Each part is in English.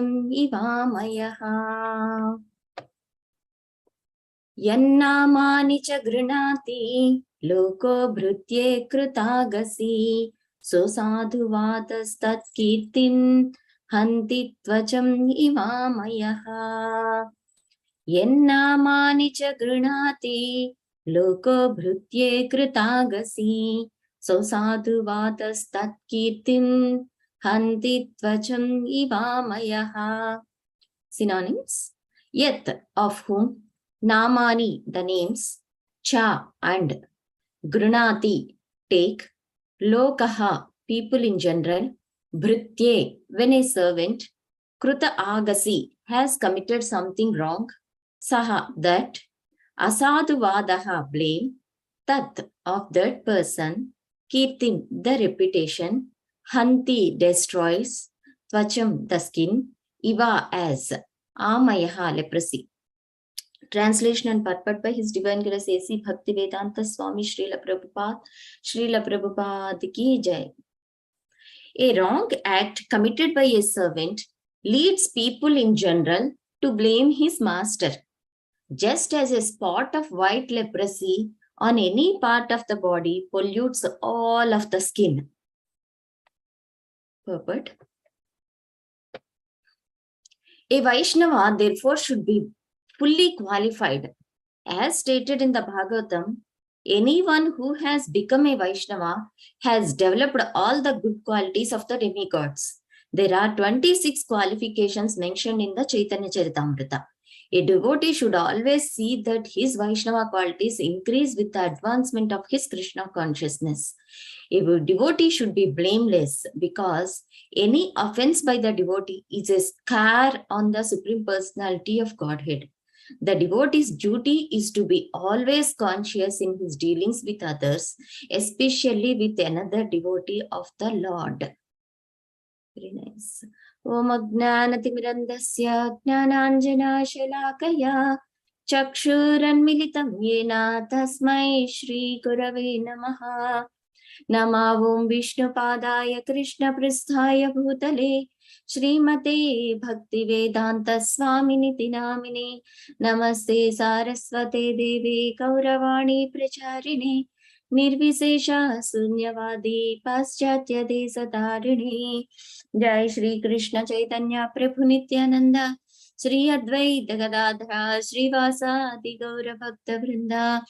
ivamayah yannamani cha grinati loko bhrutye krutagasi so sadhuvatastat kirtim hanti tvacham ivamayah yennamani cha grinati loko bhrutye krutagasi so sadhuvatastat kirtim hanti tvacham ivamayah. Synonyms: yet, of whom, namani, the names, cha, and grunati, take, lokaha, people in general, bhrutye, when a servant, kruta agasi, has committed something wrong, saha, that, asadhuvadaha, blame, tat, of that person, kirtim, the reputation, hanti, destroys, tvacham, the skin, iva, as, amayaha, leprosy. Translation and purport by His Divine Grace A.C. Bhaktivedanta Swami Srila Prabhupada ki jai. A wrong act committed by a servant leads people in general to blame his master, just as a spot of white leprosy on any part of the body pollutes all of the skin. Purport: a Vaishnava therefore should be fully qualified. As stated in the Bhagavatam, anyone who has become a Vaishnava has developed all the good qualities of the demigods. There are 26 qualifications mentioned in the Chaitanya Charitamrita. A devotee should always see that his Vaishnava qualities increase with the advancement of his Krishna consciousness. A devotee should be blameless because any offense by the devotee is a scar on the Supreme Personality of Godhead. The devotee's duty is to be always conscious in his dealings with others, especially with another devotee of the Lord. Very nice. Om Ajnanatimirandasya Jnananjana Shalakaya Chakshuranmilitam Yena Tasmai Shri Gurave Namaha Namavom Vishnu Padaya Krishna Pristhaya Bhutale Srimate Bhaktivedanta Swaminiti Namine Namaste Saraswate Devi Kauravani Pracharine Nirvisesha Sunyavadi Paschatya Desatarine Jai Shri Krishna Chaitanya Prabhu Nityananda Shri Advaita Gadadhara Srivasadi Gaura Bhakta Vrinda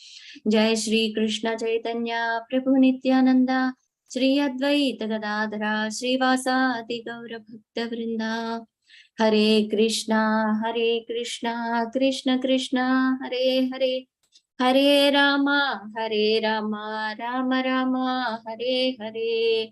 Jai Shri Krishna Chaitanya Prabhu Nityananda Shri Advaita Gadadhara Srivasadi Gaura Bhakta Vrinda Hare Krishna Krishna Krishna Hare Hare Hare Rama Rama Rama Hare Hare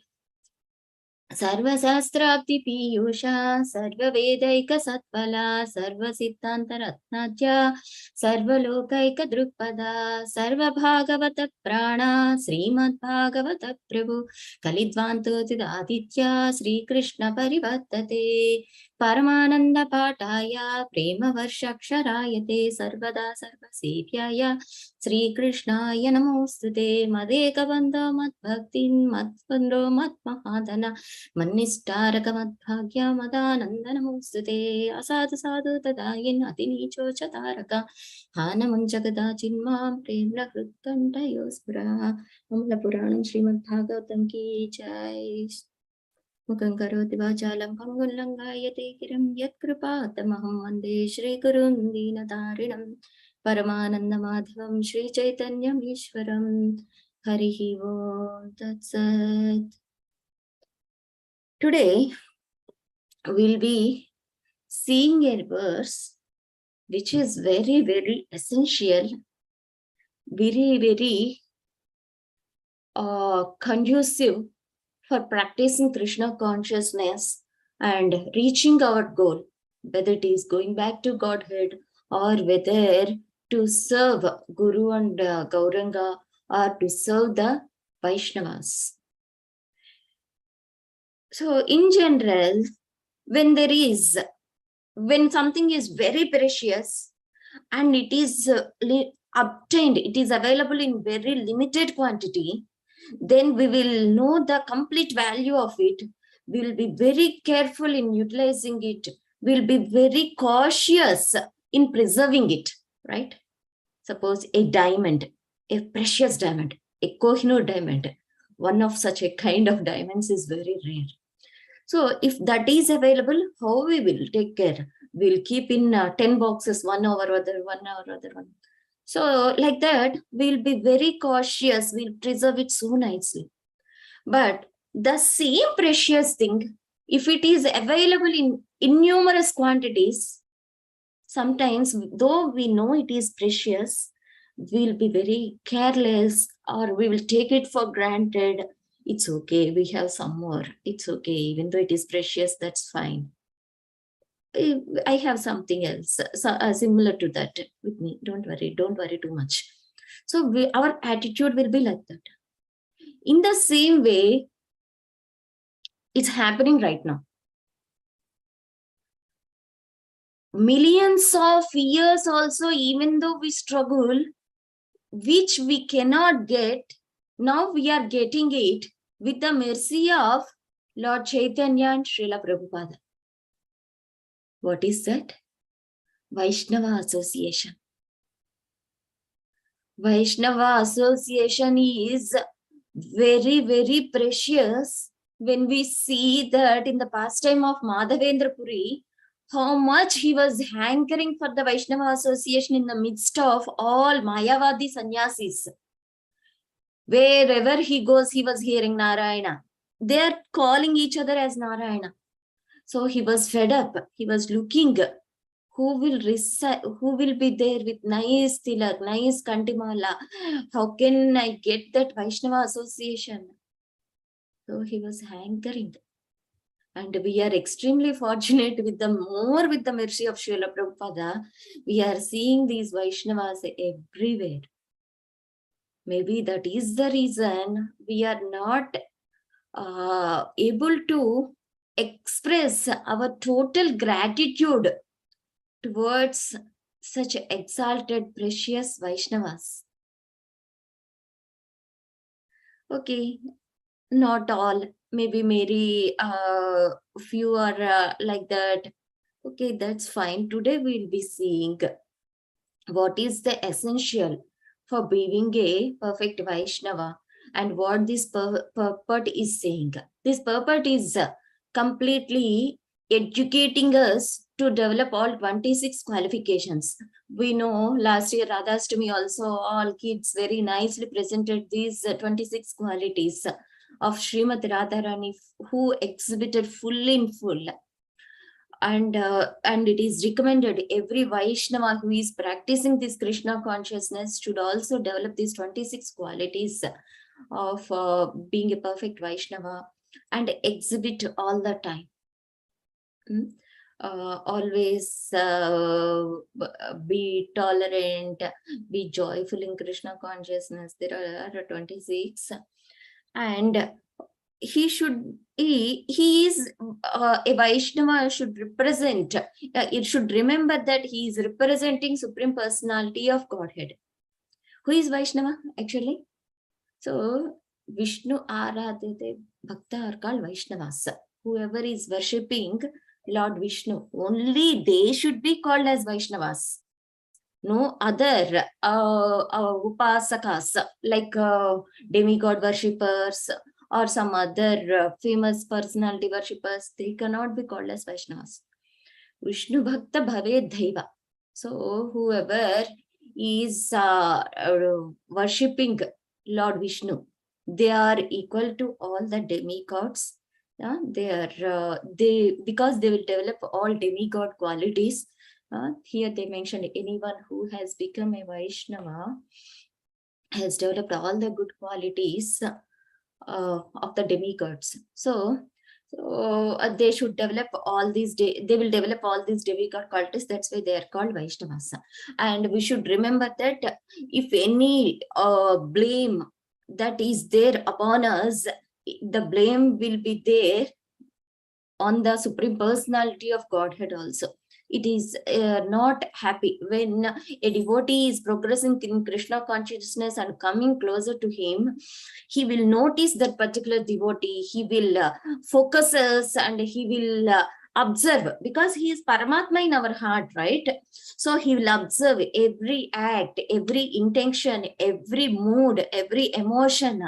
Sarvasastra Piyusha Sarvavedaika Satpala Sarvasiddhantaratnatya Sarvalokaika Drukpada Sarvabhagavata Prana Srimad Bhagavata Prabhu Kalidvanto Tidaditya Sri Krishna Parivattate Paramananda Pataya Prema Varshaksharayate Sarvada Sarvasevhyaya Sri Krishnaya Namostute Madeka Banda Mat Bhaktin Mat Vandro Mat Mahadana Mannistaraka Madbhagya Madananda Namostute Asadu Sadhu Tadayin Atinicho Chataraka Hanamam Jagada Chinmam Premna Hrutkanta Yospura Amla Puranam Srimad Bhagavatam Ki Jai Mukhaṁ karoti vācālam pangullam gāyate kiram yat kripātamaham vande Shri Gurum Dīnatarinam Paramananda Madhavam Shri Chaitanyam Ishwaram Harihi Om Tat Sat. Today we'll be seeing a verse which is very, very essential, very conducive for practicing Krishna consciousness and reaching our goal, whether it is going back to Godhead or whether to serve Guru and Gauranga or to serve the Vaishnavas. So in general, when something is very precious and it is obtained, it is available in very limited quantity, then we will know the complete value of it. We will be very careful in utilizing it. will be very cautious in preserving it, right? Suppose a diamond, a precious diamond, a Kohinoor diamond, one of such a kind of diamonds is very rare. So if that is available, how we will take care? We'll keep in 10 boxes, one over other, one. So like that, we'll be very cautious. We'll preserve it so nicely. But the same precious thing, if it is available in innumerous quantities, sometimes, though we know it is precious, we'll be very careless or we will take it for granted. It's okay, we have some more. It's okay, even though it is precious, that's fine. I have something else similar to that with me. Don't worry too much. So our attitude will be like that. In the same way, it's happening right now. Millions of years also, even though we struggle, which we cannot get, now we are getting it with the mercy of Lord Chaitanya and Srila Prabhupada. What is that? Vaishnava Association. Vaishnava Association is very, very precious when we see that in the pastime of Madhavendra Puri, how much he was hankering for the Vaishnava Association in the midst of all Mayavadi sannyasis. Wherever he goes, he was hearing Narayana. They are calling each other as Narayana. So he was fed up. He was looking who will recite, who will be there with nice tilak, nice kantimala. How can I get that Vaishnava Association? So he was hankering. And we are extremely fortunate with the mercy of Srila Prabhupada. We are seeing these Vaishnavas everywhere. Maybe that is the reason we are not able to express our total gratitude towards such exalted, precious Vaishnavas. Okay, not all. Maybe few are like that. Okay, that's fine. Today we'll be seeing what is the essential for being a perfect Vaishnava and what this purport is saying. This purport is completely educating us to develop all 26 qualifications. We know last year Radhastami also all kids very nicely presented these 26 qualities of Srimati Radharani who exhibited full in full. And it is recommended every Vaishnava who is practicing this Krishna consciousness should also develop these 26 qualities of being a perfect Vaishnava and exhibit all the time. Always be tolerant, be joyful in Krishna consciousness. There are 26. And he is a Vaishnava should represent, it should remember that he is representing Supreme Personality of Godhead. Who is Vaishnava actually? So Vishnu Aradhate Bhakta are called Vaishnavas. Whoever is worshipping Lord Vishnu, only they should be called as Vaishnavas. No other upasakas like demigod worshippers or some other famous personality worshippers, they cannot be called as Vaishnavas. Vishnu Bhakta Bhave Daiva. So whoever is worshipping Lord Vishnu, they are equal to all the demigods. Because they will develop all demigod qualities. Here they mentioned anyone who has become a Vaishnava has developed all the good qualities of the demigods. So they should develop all these, they will develop all these demigod qualities. That's why they are called Vaishnavas. And we should remember that if any blame that is there upon us, the blame will be there on the Supreme Personality of Godhead also. It is not happy when a devotee is progressing in Krishna consciousness and coming closer to him. He will notice that particular devotee. He will focus us and he will observe, because he is Paramatma in our heart, right? So he will observe every act, every intention, every mood, every emotion.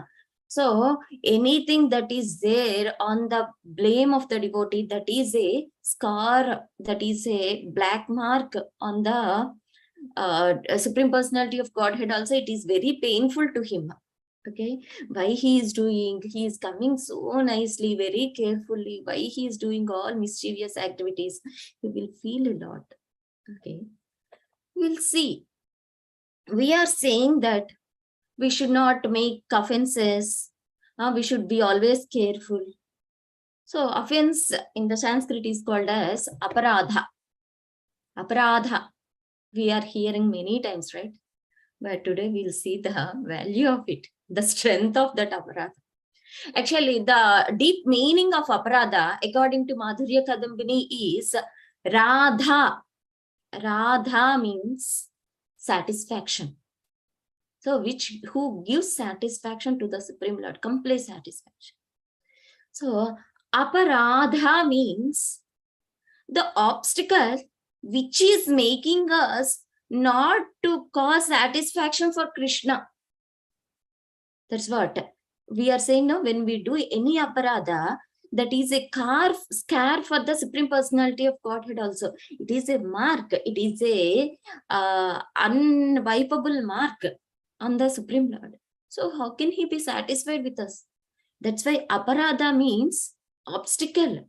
So anything that is there on the blame of the devotee, that is a scar, that is a black mark on the Supreme Personality of Godhead also, it is very painful to him. Okay, why he is doing, he is coming so nicely, very carefully, why he is doing all mischievous activities, you will feel a lot. Okay, we'll see. We are saying that we should not make offenses, we should be always careful. So offense in the Sanskrit is called as aparadha. Aparadha, we are hearing many times, right? But today we'll see the value of it, the strength of that aparadha. Actually, the deep meaning of aparadha, according to Madhurya Kadambini, is Radha. Radha means satisfaction. So, who gives satisfaction to the Supreme Lord, complete satisfaction. So, aparadha means the obstacle which is making us not to cause satisfaction for Krishna. That's what we are saying now. When we do any aparadha, that is a scar for the Supreme Personality of Godhead also. It is a mark. It is a unwipeable mark on the Supreme Lord. So how can he be satisfied with us? That's why aparadha means obstacle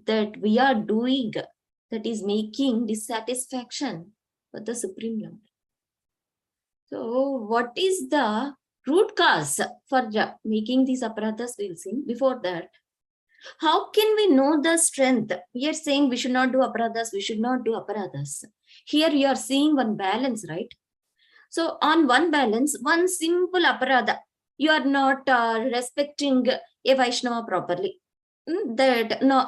that we are doing, that is making dissatisfaction for the Supreme Lord. So what is the root cause for making these aparadhas? We'll see. Before that, how can we know the strength? We are saying we should not do aparadhas, we should not do aparadhas. Here you are seeing one balance, right? So on one balance, one simple aparadha, you are not respecting a Vaishnava properly. That no,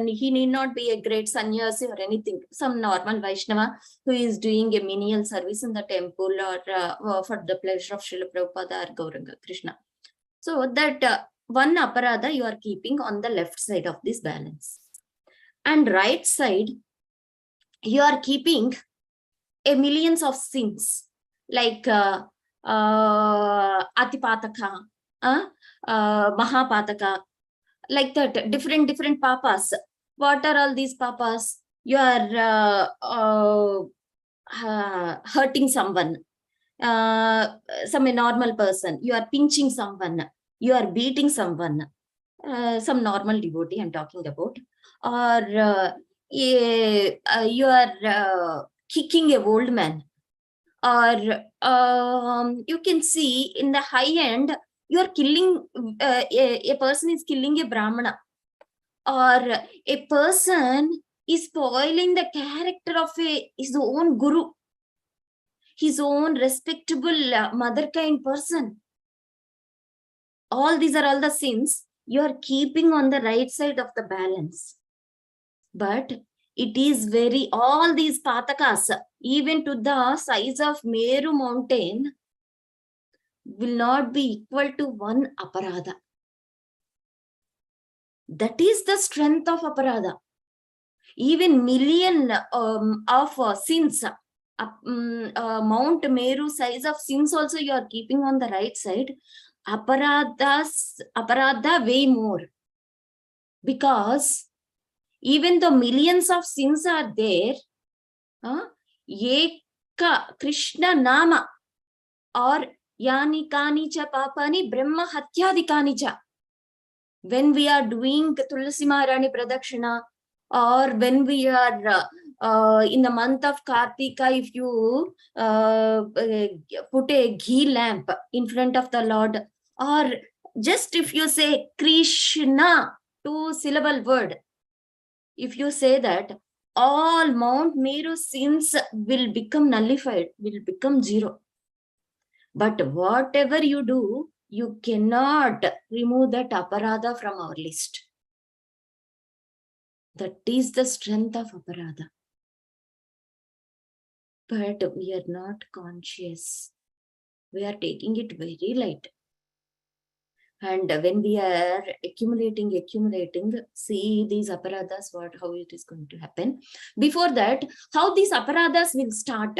he need not be a great sannyasi or anything. Some normal Vaishnava who is doing a menial service in the temple or for the pleasure of Srila Prabhupada or Gauranga Krishna. So that one aparadha you are keeping on the left side of this balance, and right side you are keeping a millions of sins like Atipataka, Mahapataka, like that, different papas. What are all these papas? You are hurting someone, some normal person, you are pinching someone, you are beating someone, some normal devotee I'm talking about, or you are kicking a old man, or you can see in the high end you are killing, a person is killing a brahmana, or a person is spoiling the character of his own guru, his own respectable mother kind person. All these are all the sins you are keeping on the right side of the balance. But it is very, all these patakas, even to the size of Meru mountain, will not be equal to one aparadha. That is the strength of aparadha. Even million of sins, Mount Meru size of sins also you are keeping on the right side. Aparadha way more. Because even though millions of sins are there, Eka Krishna Nama or Yani Kani Cha Papani Brahma Hatyadikani Cha. When we are doing Tulasi Maharani Pradakshina, or when we are in the month of Kartika, if you put a ghee lamp in front of the Lord, or just if you say Krishna, 2-syllable word, if you say that, all Mount Meru sins will become nullified, will become zero. But whatever you do, you cannot remove that aparadha from our list. That is the strength of aparadha. But we are not conscious. We are taking it very light. And when we are accumulating, see these aparadas, how it is going to happen. Before that, how these aparadas will start,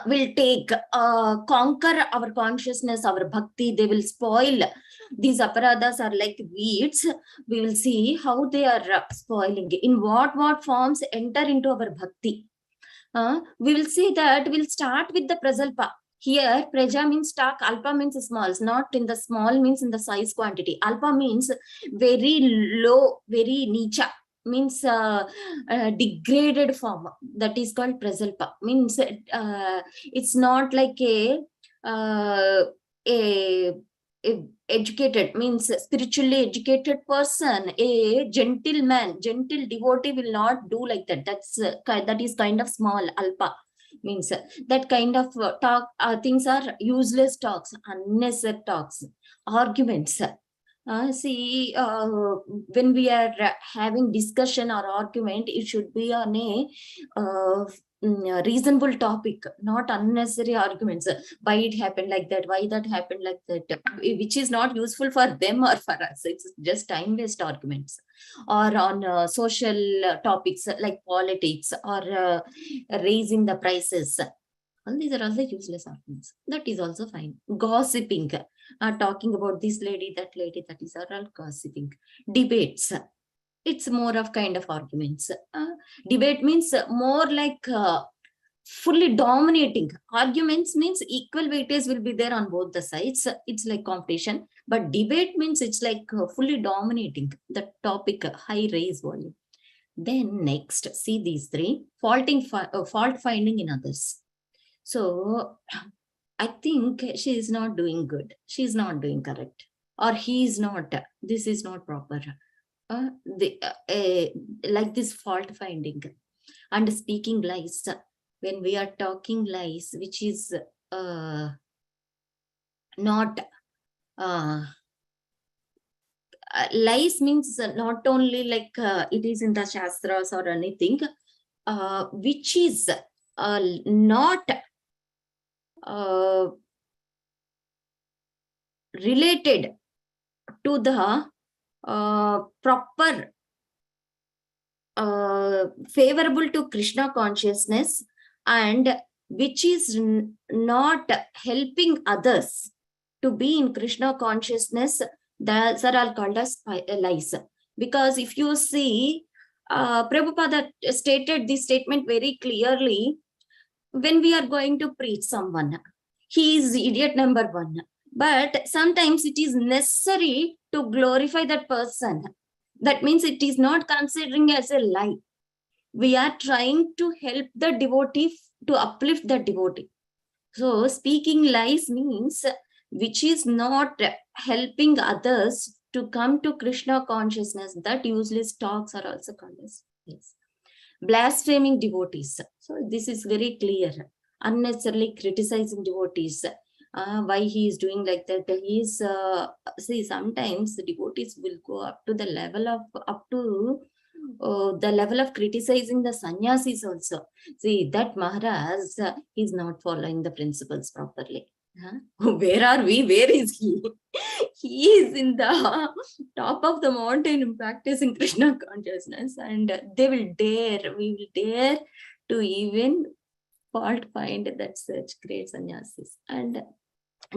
will take, conquer our consciousness, our bhakti. They will spoil. These aparadas are like weeds. We will see how they are spoiling. In what forms enter into our bhakti. We will see that we'll start with the prajalpa. Here, praja means stock, alpa means small, not in the small means in the size quantity. Alpa means very low, very nicha, means degraded form. That is called prajalpa. Means it's not like uh, a educated, means spiritually educated person. A gentleman, gentle devotee will not do like that. That is kind of small, alpa. Means that kind of talk, things are useless talks, unnecessary talks, arguments. See, when we are having discussion or argument, it should be on a reasonable topic, not unnecessary arguments. Why it happened like that, why that happened like that, which is not useful for them or for us. It's just time waste arguments. Or on social topics like politics, or raising the prices. All these are also useless arguments. That is also fine. Gossiping, talking about this lady, that is all gossiping. Debates, it's more of kind of arguments. Debate means more like fully dominating. Arguments means equal weightage will be there on both the sides. It's like competition. But debate means it's like fully dominating the topic, high raise volume. Then next, see these three: fault finding in others. So I think she is not doing good. She is not doing correct. Or he is not. This is not proper. Like this fault finding and speaking lies. When we are talking lies, which is not lies, means not only like it is in the shastras or anything, which is not related to the proper favorable to Krishna consciousness, and which is not helping others to be in Krishna consciousness. Those are all called as lies. Because if you see, Prabhupada stated this statement very clearly. When we are going to preach someone, he is idiot number one. But sometimes it is necessary to glorify that person. That means it is not considering as a lie. We are trying to help the devotee, to uplift the devotee. So speaking lies means which is not helping others to come to Krishna consciousness. That useless talks are also called as lies. Blaspheming devotees. So this is very clear. Unnecessarily criticizing devotees. Why he is doing like that? He is, see, sometimes the devotees will go up to the level of criticizing the sannyasis also. See, that Maharaj, he's not following the principles properly. Where are we? Where is he? He is in the top of the mountain practicing Krishna consciousness, and we will dare to even fault find that such great sannyasis and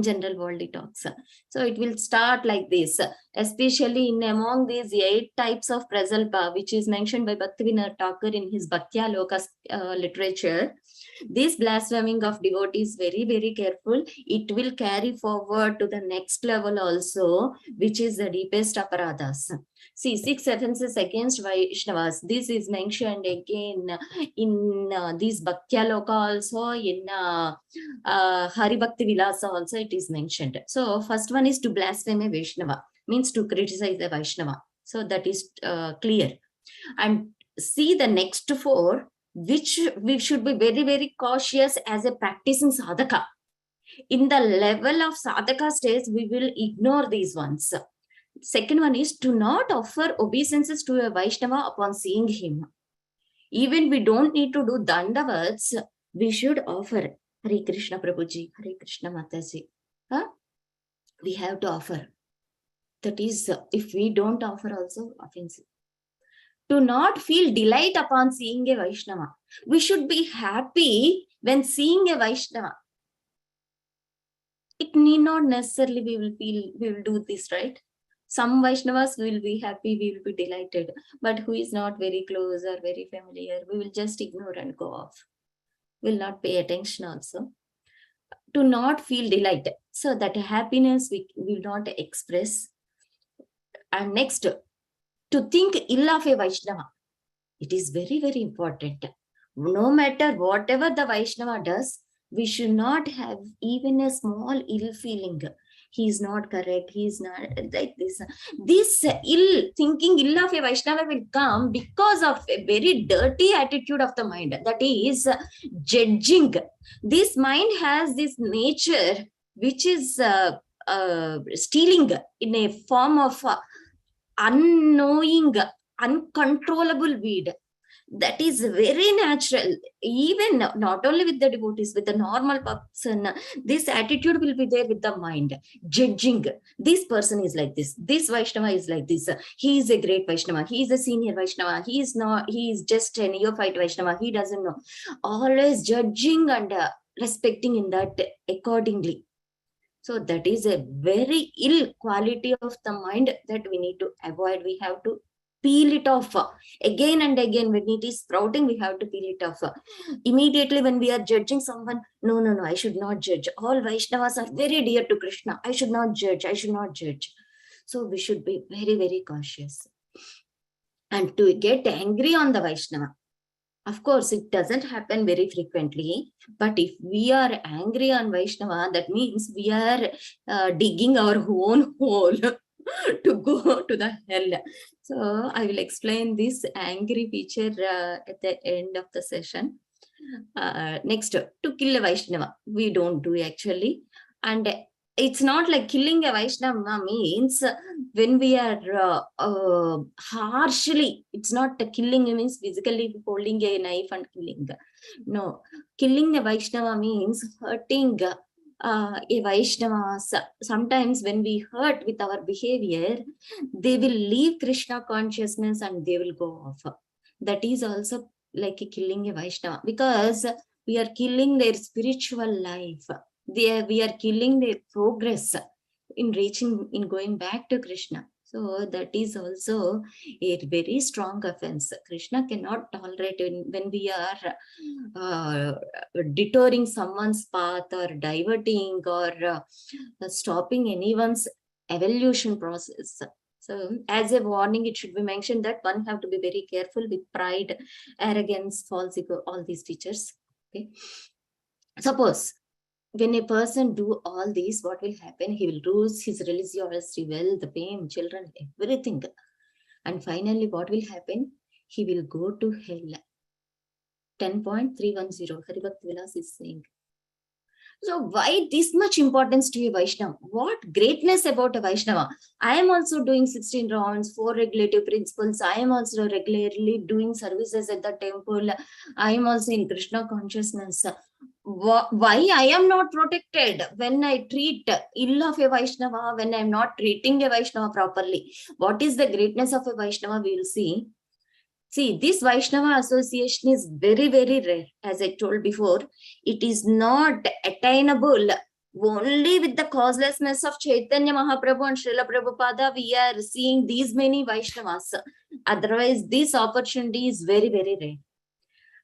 general worldly talks. So it will start like this, especially in among these 8 types of prajalpa, which is mentioned by Bhaktivinoda Thakur in his Bhaktya Loka literature. This blaspheming of devotees, very, very careful. It will carry forward to the next level also, which is the deepest aparadas. See, 6 offenses against Vaishnavas. This is mentioned again in this Bhaktya Loka also, in Hari Bhakti Vilasa also it is mentioned. So first one is to blaspheme a Vaishnava, means to criticize a Vaishnava. So that is clear. And see the next 4, which we should be very, very cautious as a practicing sadhaka. In the level of sadhaka stage, we will ignore these ones. Second one is to not offer obeisances to a Vaishnava upon seeing him. Even we don't need to do dandavats, we should offer Hare Krishna Prabhuji, Hare Krishna Mataji. We have to offer. That is, if we don't offer also offensive. To not feel delight upon seeing a Vaishnava. We should be happy when seeing a Vaishnava. It need not necessarily we will do this, right? Some Vaishnavas will be happy, we will be delighted. But who is not very close or very familiar, we will just ignore and go off. Will not pay attention also. To not feel delight. So that happiness we will not express. And next, to think ill of a Vaishnava. It is very, very important. No matter whatever the Vaishnava does, we should not have even a small ill feeling. He is not correct. He is not like this. This ill thinking, ill of a Vaishnava will come because of a very dirty attitude of the mind. That is judging. This mind has this nature which is stealing in a form of unknowing, uncontrollable weed. That is very natural. Even not only with the devotees, with the normal person, this attitude will be there with the mind, judging. This person is like this. This Vaishnava is like this. He is a great Vaishnava. He is a senior Vaishnava. He is not. He is just a neophyte Vaishnava. He doesn't know. Always judging and respecting in that accordingly. So that is a very ill quality of the mind that we need to avoid. We have to peel it off again and again. When it is sprouting, we have to peel it off. Immediately when we are judging someone, no, I should not judge. All Vaishnavas are very dear to Krishna. I should not judge. So we should be very, very cautious. And to get angry on the Vaishnava, of course, it doesn't happen very frequently. But if we are angry on Vaishnava, that means we are digging our own hole to go to the hell. So I will explain this angry feature at the end of the session. Next, to kill a Vaishnava, we don't do actually. And it's not like killing a Vaishnava means when we are harshly, it's not killing means physically holding a knife and killing. No, killing a Vaishnava means hurting a Vaishnava. Sometimes when we hurt with our behavior, they will leave Krishna consciousness and they will go off. That is also like killing a Vaishnava, because we are killing their spiritual life. We are killing their progress in going back to Krishna. So that is also a very strong offense. Krishna cannot tolerate when we are detouring someone's path or diverting or stopping anyone's evolution process. So as a warning, it should be mentioned that one have to be very careful with pride, arrogance, false ego, all these features. Okay. Suppose when a person do all these, what will happen? He will lose his religiosity, wealth, fame, children, everything. And finally, what will happen? He will go to hell. 10.310, Haribhakti Vilas is saying. So why this much importance to a Vaishnava? What greatness about a Vaishnava? I am also doing 16 rounds, 4 regulative principles. I am also regularly doing services at the temple. I am also in Krishna consciousness. Why I am not protected when I treat ill of a Vaishnava, when I am not treating a Vaishnava properly? What is the greatness of a Vaishnava? We will see. See, this Vaishnava association is very, very rare. As I told before, it is not attainable only with the causelessness of Chaitanya Mahaprabhu and Srila Prabhupada. We are seeing these many Vaishnavas. Otherwise, this opportunity is very, very rare.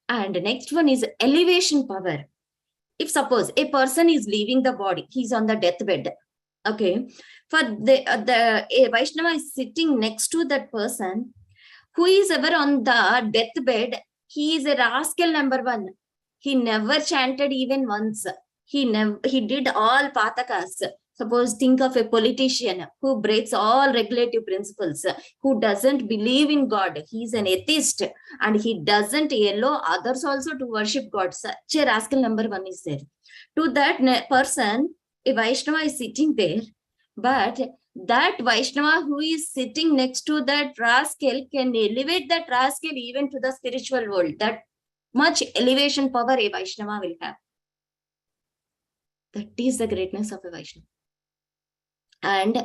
And next one is elevation power. If suppose a person is leaving the body, he's on the deathbed. Okay, for a Vaishnava is sitting next to that person who is ever on the deathbed. He is a rascal number one. He never chanted even once. He did all patakas. Suppose think of a politician who breaks all regulative principles, who doesn't believe in God. He is an atheist and he doesn't allow others also to worship God. Such a rascal number one is there. To that person, a Vaishnava is sitting there, but that Vaishnava who is sitting next to that rascal can elevate that rascal even to the spiritual world. That much elevation power a Vaishnava will have. That is the greatness of a Vaishnava. And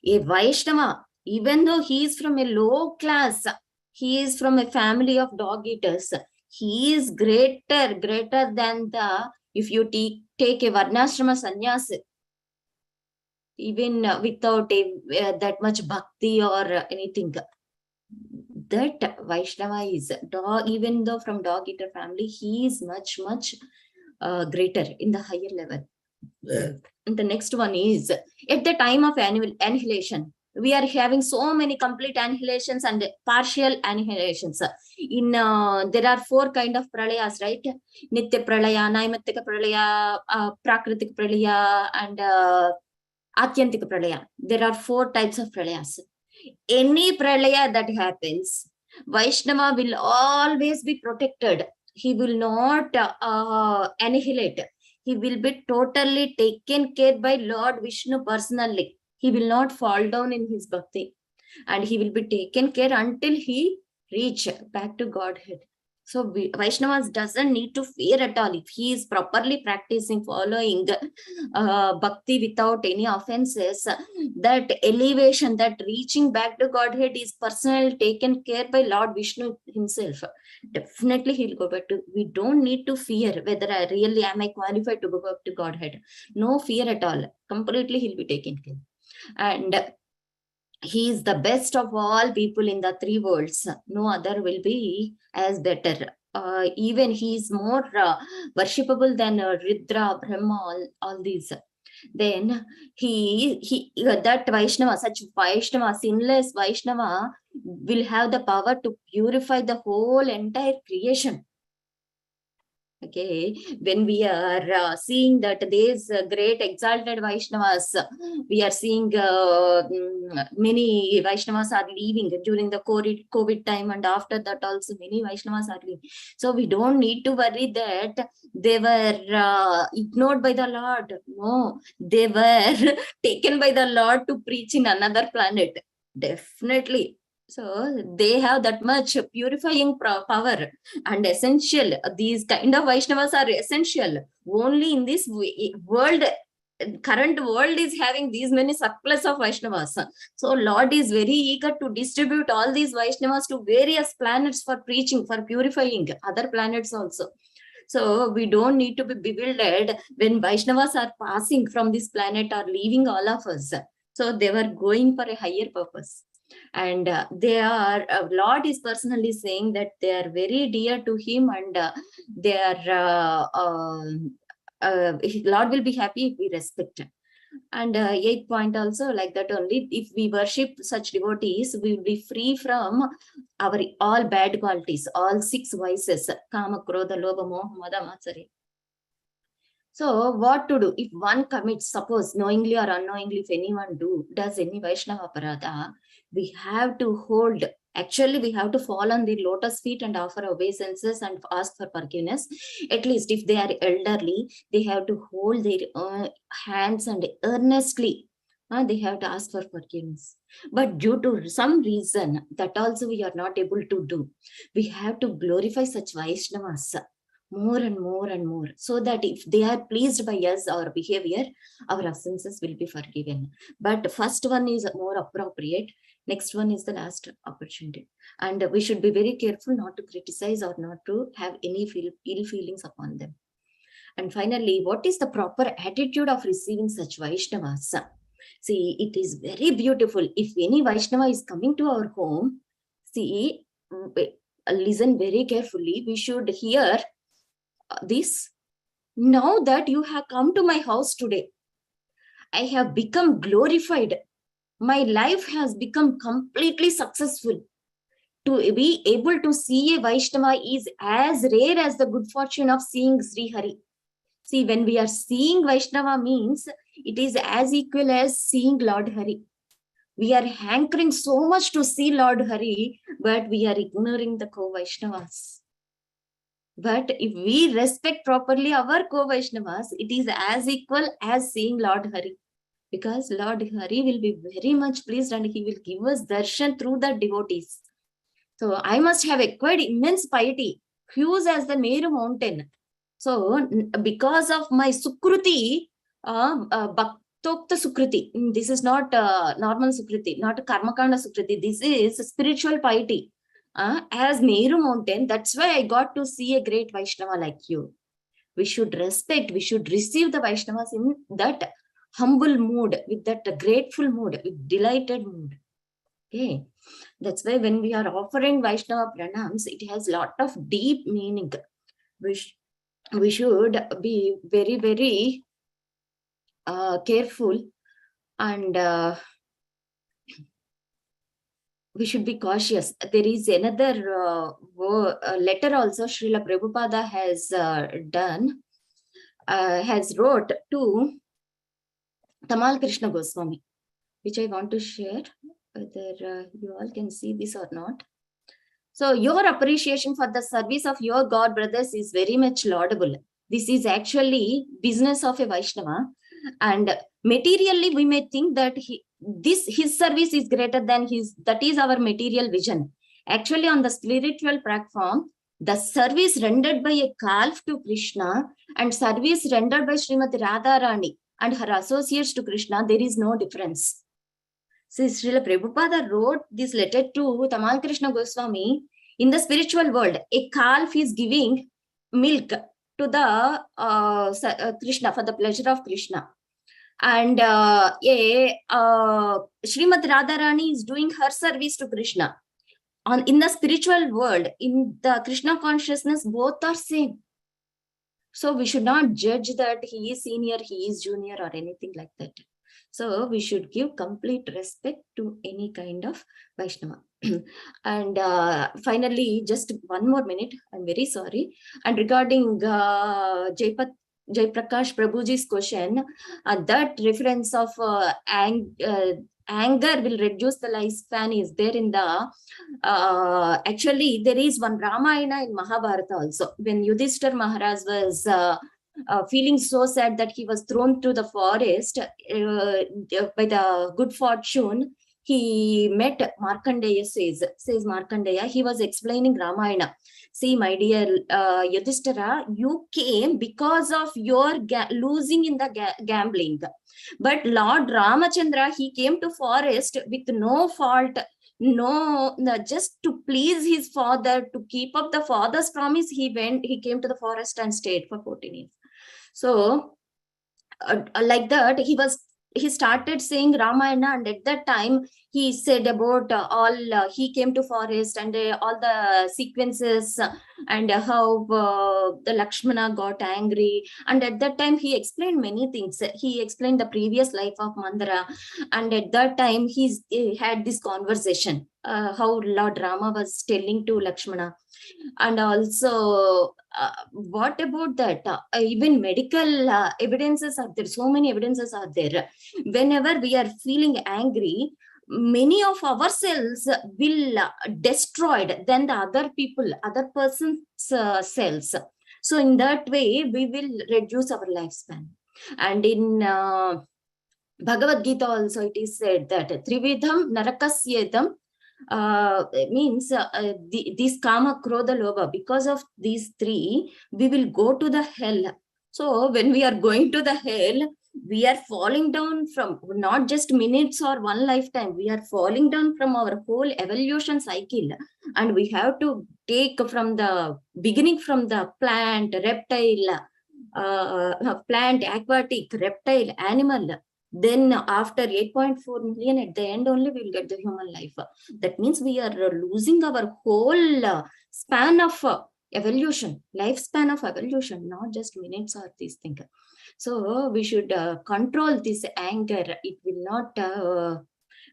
A Vaishnava, even though he is from a low class, he is from a family of dog eaters, he is greater than the, if you take a Varnashrama sannyas, even without that much bhakti or anything. That Vaishnava is dog, even though from dog eater family, he is much greater in the higher level. And the next one is at the time of annihilation. We are having so many complete annihilations and partial annihilations. In there are 4 kind of pralayas, right? Nitya pralaya, naimatika pralaya, prakritik pralaya, and atyantika pralaya. There are 4 types of pralayas. Any pralaya that happens, Vaishnava will always be protected. He will not annihilate. He will be totally taken care by Lord Vishnu personally. He will not fall down in his bhakti. And he will be taken care until he reach back to Godhead. So Vaishnavas doesn't need to fear at all. If he is properly practicing, following bhakti without any offenses, that elevation, that reaching back to Godhead is personally taken care by Lord Vishnu himself. Definitely he'll go back to, we don't need to fear whether I really am I qualified to go back to Godhead. No fear at all. Completely he'll be taken care. And he is the best of all people in the 3 worlds. No other will be as better. Even he is more worshipable than Ridra, Brahma, all these. Then he that Vaishnava, such Vaishnava, sinless Vaishnava, will have the power to purify the whole entire creation. Okay, when we are seeing that these great exalted Vaishnavas, we are seeing many Vaishnavas are leaving during the COVID time, and after that also many Vaishnavas are leaving. So we don't need to worry that they were ignored by the Lord. No, they were taken by the Lord to preach in another planet. Definitely. So they have that much purifying power and essential. These kind of Vaishnavas are essential. Only in this world, current world is having these many surplus of Vaishnavas. So Lord is very eager to distribute all these Vaishnavas to various planets for preaching, for purifying other planets also. So we don't need to be bewildered when Vaishnavas are passing from this planet or leaving all of us. So they were going for a higher purpose. And they are, Lord is personally saying that they are very dear to him, and they are, Lord will be happy if we respect. And 8th point also like that only, if we worship such devotees, we will be free from our all bad qualities, all 6 vices, kama, krodha, lobha, moha, mada, matsarya. So what to do if one commits, suppose knowingly or unknowingly, if anyone does any Vaishnava Aparadha, we have to hold, actually we have to fall on the lotus feet and offer obeisances and ask for forgiveness. At least if they are elderly, they have to hold their hands and earnestly they have to ask for forgiveness. But due to some reason that also we are not able to do, we have to glorify such Vaishnavas more and more and more, so that if they are pleased by us, our behavior, our offenses will be forgiven. But first one is more appropriate, next one is the last opportunity, and we should be very careful not to criticize or not to have any ill feelings upon them. And finally, what is the proper attitude of receiving such Vaishnavas? See, it is very beautiful. If any Vaishnava is coming to our home, see, listen very carefully. We should hear this. Now that you have come to my house today, I have become glorified. My life has become completely successful. To be able to see a Vaishnava is as rare as the good fortune of seeing Sri Hari. See, when we are seeing Vaishnava means it is as equal as seeing Lord Hari. We are hankering so much to see Lord Hari, but we are ignoring the co-Vaishnavas. But if we respect properly our co-Vaishnavas, it is as equal as seeing Lord Hari. Because Lord Hari will be very much pleased and he will give us darshan through the devotees. So I must have acquired immense piety, huge as the Meru mountain. So because of my Sukruti, Tokta Sukriti. This is not normal Sukriti, not a Karmakanda Sukriti. This is spiritual piety. As Meru Mountain, that's why I got to see a great Vaishnava like you. We should respect, we should receive the Vaishnavas in that humble mood, with that grateful mood, with delighted mood. Okay. That's why when we are offering Vaishnava Pranams, it has a lot of deep meaning. We should be very, very careful, and we should be cautious. There is another letter also Srila Prabhupada has done, has wrote to Tamal Krishna Goswami, which I want to share, whether you all can see this or not. So your appreciation for the service of your God brothers is very much laudable. This is actually business of a Vaishnava, and materially we may think that his service is greater than his, that is our material vision. Actually, on the spiritual platform, the service rendered by a calf to Krishna and service rendered by Srimati Radharani and her associates to Krishna, there is no difference. So Srila Prabhupada wrote this letter to Tamal Krishna Goswami. In the spiritual world, a calf is giving milk to the Krishna for the pleasure of Krishna. And Srimati Radharani is doing her service to Krishna. In the spiritual world, in the Krishna consciousness, both are same. So we should not judge that he is senior, he is junior, or anything like that. So we should give complete respect to any kind of Vaishnava. And finally, just one more minute, I'm very sorry. And regarding Jaiprakash Prabhuji's question, that reference of anger will reduce the lifespan is there in the, actually there is one Ramayana in Mahabharata also. When Yudhishthira Maharaj was feeling so sad that he was thrown to the forest, by the good fortune, he met Markandeya, says Markandeya, he was explaining Ramayana. See, my dear Yudhishthira, you came because of your losing in the gambling. But Lord Ramachandra, he came to forest with no fault, just to please his father, to keep up the father's promise. He came to the forest and stayed for 14 years. So like that, he started saying Ramayana, and at that time he said about he came to forest and all the sequences, and how the Lakshmana got angry, and at that time he explained many things. He explained the previous life of Mandara, and at that time he had this conversation, how Lord Rama was telling to Lakshmana. And also, what about that? Even medical evidences are there. So many evidences are there. Whenever we are feeling angry, many of our cells will destroyed than the other person's cells. So in that way, we will reduce our lifespan. And in Bhagavad Gita also, it is said that Trividham Narakasyedam, means this Kama, Krodha, Lobha, because of these three, we will go to the hell. So when we are going to the hell, we are falling down from not just minutes or one lifetime, we are falling down from our whole evolution cycle. And we have to take from the beginning, from the plant, reptile, aquatic, reptile, animal. Then after 8.4 million, at the end only we will get the human life. That means we are losing our whole span of evolution, lifespan of evolution, not just minutes or these things. So we should control this anger. It will not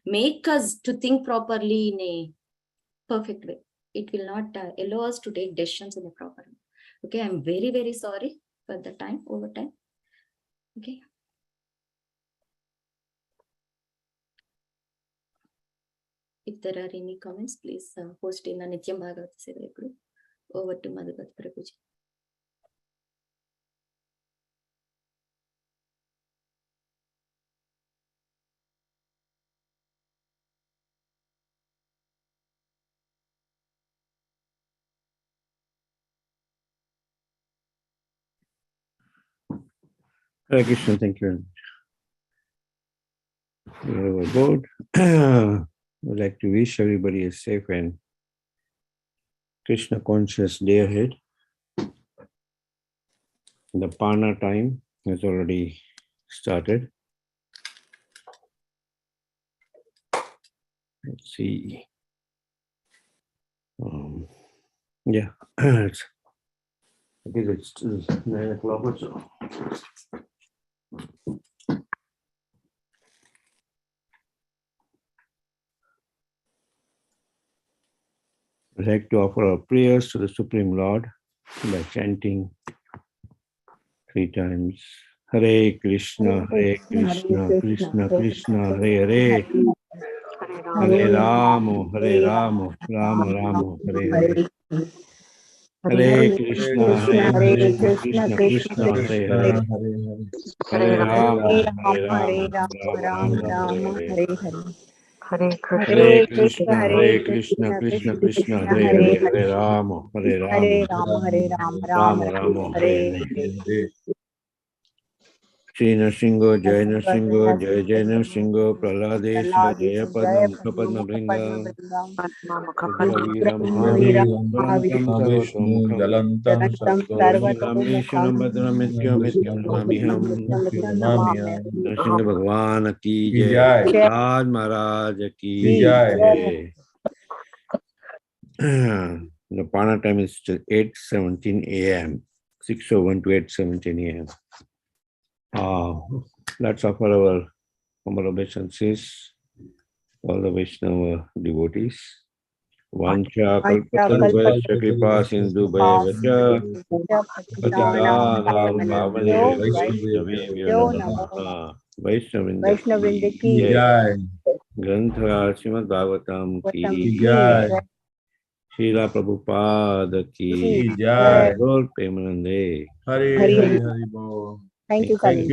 make us to think properly in a perfect way. It will not allow us to take decisions in a proper way. Okay, I'm very, very sorry for the time, over time. Okay. If there are any comments, please post in the Nityam Bhagavata Seva group. Over to Madhupat Prabhuji. Hare Krishna, thank you very much. Very good. I'd like to wish everybody a safe and Krishna conscious day ahead. The Pana time has already started. Let's see. Yeah, I think it's 9 o'clock or so. I'd like to offer our prayers to the Supreme Lord by chanting 3 times. Hare Krishna, Krishna Krishna, Hare Hare. Hare Rama, Rama Rama, Hare Hare. Hare Krishna, Krishna Krishna, Hare Hare. Hare Rama, Rama, Hare Hare. Hare Krishna, Krishna Krishna, Hare Hare. Hare Rama, Rama, Hare Hare. Shri Nrsimha, Jai Nrsimha, Jai Jai Nrsimha, Praladesha, Jaya Padma, Mukha Padma Bringa, Ugra Veera Mahavitam, Sarvatam Jalantam Sarvatam Bhadram Nityam Namiham. Nrsimha Bhagwan ki Jai, Raj Maharaj ki Jai. The Pana time is 8:17 a.m. 6:01 to 8:17 a.m. Let's offer our humble obeisances, all the Vaishnava devotees. Vancha kalpatarubhasya kripa sindhu bhayavacha patitanam pavane Vaishnavebhyo namaha. Vaishnavindaki jai. Grantha Srimad Bhagavatam ki jai. Srila Prabhupada ki jai. Lord Premanande. Hari Hari Bol. Thank you, Kalindi.